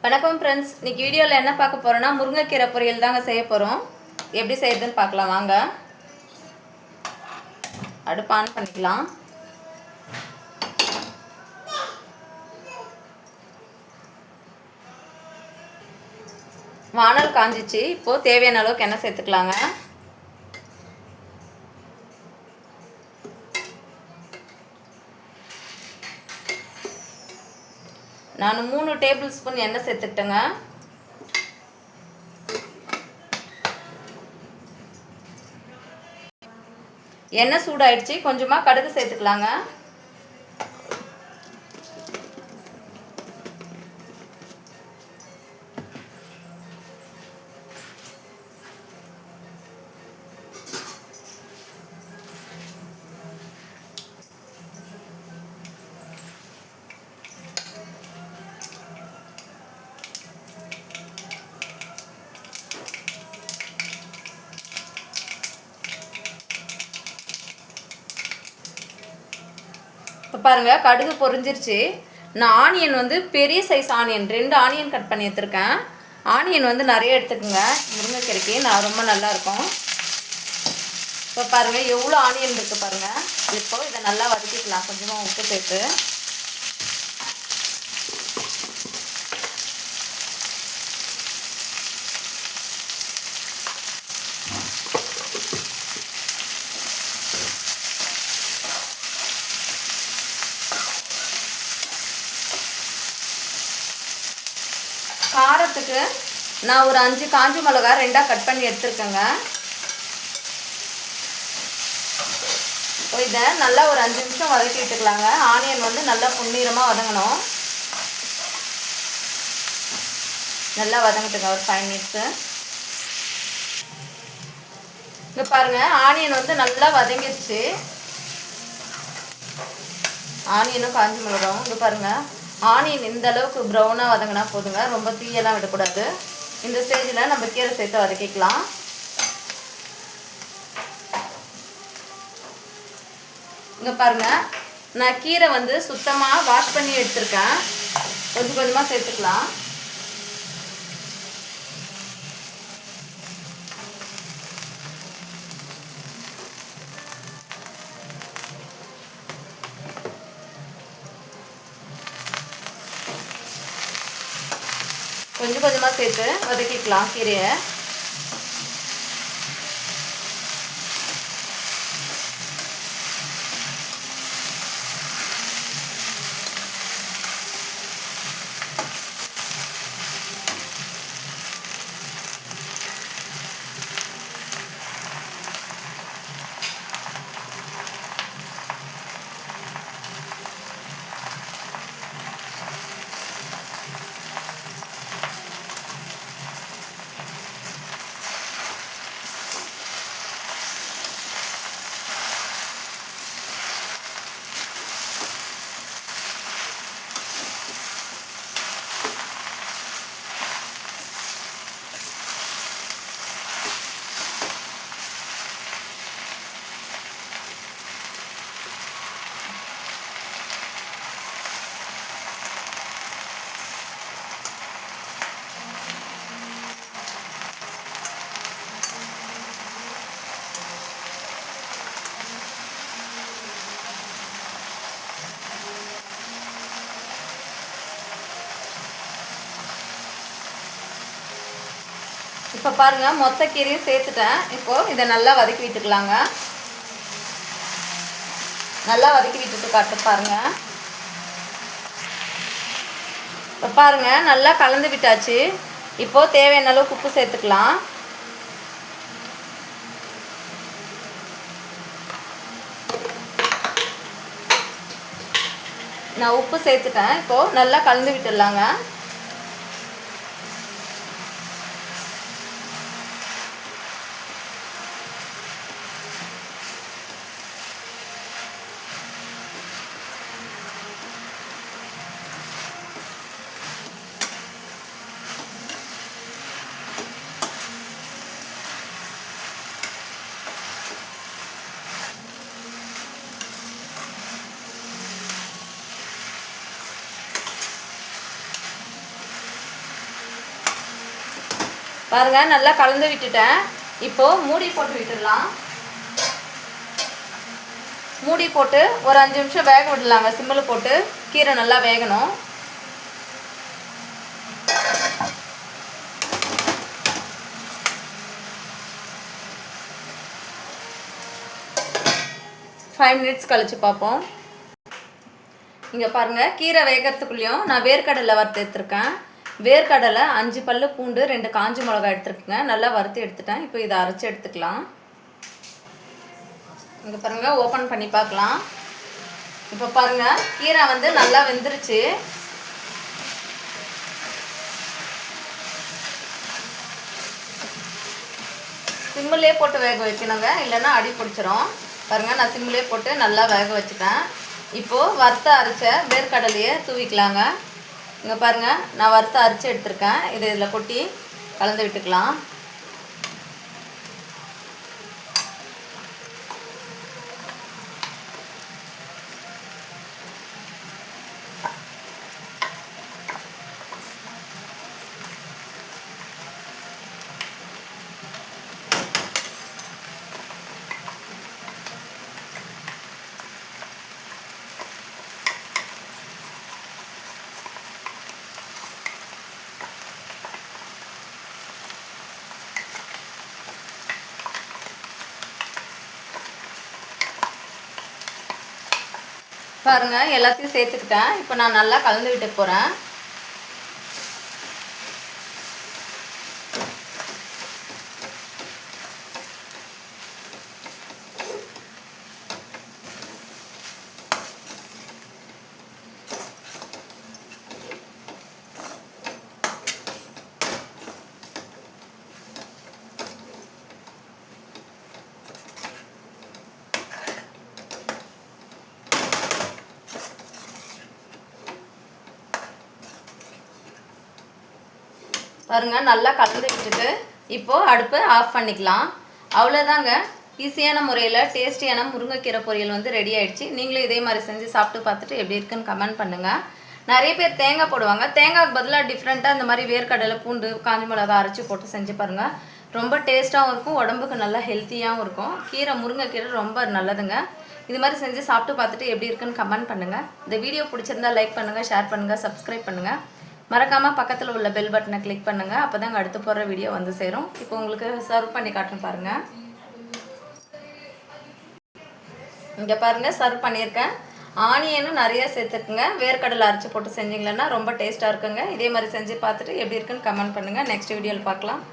வணக்கம் ஃப்ரெண்ட்ஸ், இன்னைக்கு வீடியோவில் என்ன பார்க்க போகிறோன்னா முருங்கைக்கீரை பொரியல் தாங்க செய்ய போகிறோம். எப்படி செய்யறதுன்னு பார்க்கலாம் வாங்க. அடுப்பு ஆன் பண்ணிக்கலாம். வானல் காஞ்சிச்சு. இப்போது தேவையான அளவுக்கு எண்ணெய் சேர்த்துக்கலாங்க. நான் 3 டேபிள் ஸ்பூன் எண்ணெய் சேர்த்துக்கிட்டேங்க. எண்ணெய் சூடாயிடுச்சு. கொஞ்சமாக கடுகு சேர்த்துக்கலாங்க. இப்போ பாருங்கள், கடுகு பொரிஞ்சிருச்சு. நான் ஆனியன் வந்து பெரிய சைஸ் ஆனியன் 2 ஆனியன் கட் பண்ணி எடுத்துருக்கேன். ஆனியன் வந்து நிறைய எடுத்துக்கோங்க, முருங்கைக்கீரைக்கு நான் ரொம்ப நல்லாயிருக்கும். இப்போ பாருங்கள் எவ்வளோ ஆனியன் இருக்குது பாருங்கள். இப்போது இதை நல்லா வதக்கிக்கலாம் கொஞ்சமாக உப்பு சேர்த்து. காரத்துக்கு நான் ஒரு 5 காஞ்ச மிளகா 2ஆக கட் பண்ணி எடுத்துருக்கேங்க. இதை நல்லா ஒரு 5 நிமிஷம் வதக்கி விட்டுக்கலாங்க. ஆனியன் வந்து நல்லா பொன்னிறமாக வதங்கணும். நல்லா வதங்கிட்டுங்க ஒரு 5 மினிட்ஸு. இங்கே பாருங்கள், ஆனியன் வந்து நல்லா வதங்கிடுச்சு. ஆனியனும் காஞ்ச மிளகாவும் இங்கே பாருங்கள். ஆனியன் இந்த அளவுக்கு ப்ரௌனாக வதங்கினா போதுங்க, ரொம்ப தீயெல்லாம் விடக்கூடாது. இந்த ஸ்டேஜில் நம்ம கீரை சேர்த்து வதக்கிக்கலாம். இங்கே பாருங்கள், நான் கீரை வந்து சுத்தமாக வாஷ் பண்ணி எடுத்துருக்கேன். கொஞ்சம் கொஞ்சமாக சேர்த்துக்கலாம். கொஞ்சம் கொஞ்சமாக சேர்த்து வதக்கிக்கலாம் கீரையை. இப்போ பாருங்கள், மொத்த கீரையும் சேர்த்துட்டேன். இப்போது இதை நல்லா வதக்கி விட்டுக்கலாங்க. நல்லா வதக்கி விட்டுட்டு காட்டு பாருங்கள். இப்போ பாருங்கள், நல்லா கலந்து விட்டாச்சு. இப்போது தேவையான அளவுக்கு உப்பு சேர்த்துக்கலாம். நான் உப்பு சேர்த்துட்டேன். இப்போது நல்லா கலந்து விட்டுடலாங்க. பாருங்கள் நல்லா கலந்து விட்டுட்டேன். இப்போது மூடி போட்டு விட்டுடலாம். மூடி போட்டு ஒரு 5 நிமிஷம் வேக விடலாங்க. சிம்மில் போட்டு கீரை நல்லா வேகணும். ஃபைவ் மினிட்ஸ் கழித்து பார்ப்போம். இங்கே பாருங்கள், கீரை வேகிறதுக்குள்ளேயும் நான் வேர்க்கடலை வறுத்து எடுத்துருக்கேன். வேர்க்கடலை 5 பல்லு பூண்டு 2 காஞ்சி மிளகாய் எடுத்துருக்குங்க. நல்லா வறுத்து எடுத்துட்டேன். இப்போ இதை அரைச்சி எடுத்துக்கலாம். இங்கே பாருங்கள், ஓப்பன் பண்ணி பார்க்கலாம். இப்போ பாருங்கள், கீரை வந்து நல்லா வெந்துருச்சு. சிம்மிலே போட்டு வேக வைக்கணுங்க, இல்லைன்னா அடி பிடிச்சிரும். பாருங்கள், நான் சிம்மிலே போட்டு நல்லா வேக வச்சுட்டேன். இப்போது வறுத்த அரைச்ச வேர்க்கடலையை தூவிக்கலாங்க. இங்கே பாருங்கள், நான் வறுத்த அரைச்சி எடுத்துருக்கேன். இதை இதில் கொட்டி கலந்து விட்டுக்கலாம். பாருங்கள், எல்லாத்தையும் சேர்த்துக்கிட்டேன். இப்போ நான் நல்லா கலந்து விட்டு போகிறேன். பாருங்கள், நல்லா கலந்து விட்டுட்டு இப்போது அடுப்பை ஆஃப் பண்ணிக்கலாம். அவ்வளோதாங்க, ஈஸியான முறையில் டேஸ்டியான முருங்கைக்கீரை பொரியல் வந்து ரெடி ஆகிடுச்சு. நீங்களும் இதே மாதிரி செஞ்சு சாப்பிட்டு பார்த்துட்டு எப்படி இருக்குன்னு கமெண்ட் பண்ணுங்கள். நிறைய பேர் தேங்காய் போடுவாங்க. தேங்காய்க்கு பதிலாக டிஃப்ரெண்ட்டாக இந்த மாதிரி வேர்க்கடலை பூண்டு காஞ்சி மிளகாய் அரைச்சி போட்டு செஞ்சு பாருங்கள். ரொம்ப டேஸ்ட்டாகவும் இருக்கும், உடம்புக்கு நல்லா ஹெல்த்தியாகவும் இருக்கும். கீரை முருங்கைக்கீரை ரொம்ப நல்லதுங்க. இது மாதிரி செஞ்சு சாப்பிட்டு பார்த்துட்டு எப்படி இருக்குன்னு கமெண்ட் பண்ணுங்கள். இந்த வீடியோ பிடிச்சிருந்தா லைக் பண்ணுங்கள், ஷேர் பண்ணுங்கள், சப்ஸ்கிரைப் பண்ணுங்கள். மறக்காமல் பக்கத்தில் உள்ள பெல் பட்டனை கிளிக் பண்ணுங்கள். அப்போ தாங்க அடுத்து போடுற வீடியோ வந்து சேரும். இப்போ உங்களுக்கு சர்வ் பண்ணி காட்டுன்னு பாருங்கள். இங்கே பாருங்கள், சர்வ் பண்ணியிருக்கேன். ஆனியனும் நிறைய சேர்த்துக்குங்க. வேர்க்கடலை அரைச்சி போட்டு செஞ்சிங்களன்னா ரொம்ப டேஸ்ட்டாக இருக்குங்க. இதே மாதிரி செஞ்சு பார்த்துட்டு எப்படி இருக்குன்னு கமெண்ட் பண்ணுங்கள். நெக்ஸ்ட் வீடியோவில் பார்க்கலாம்.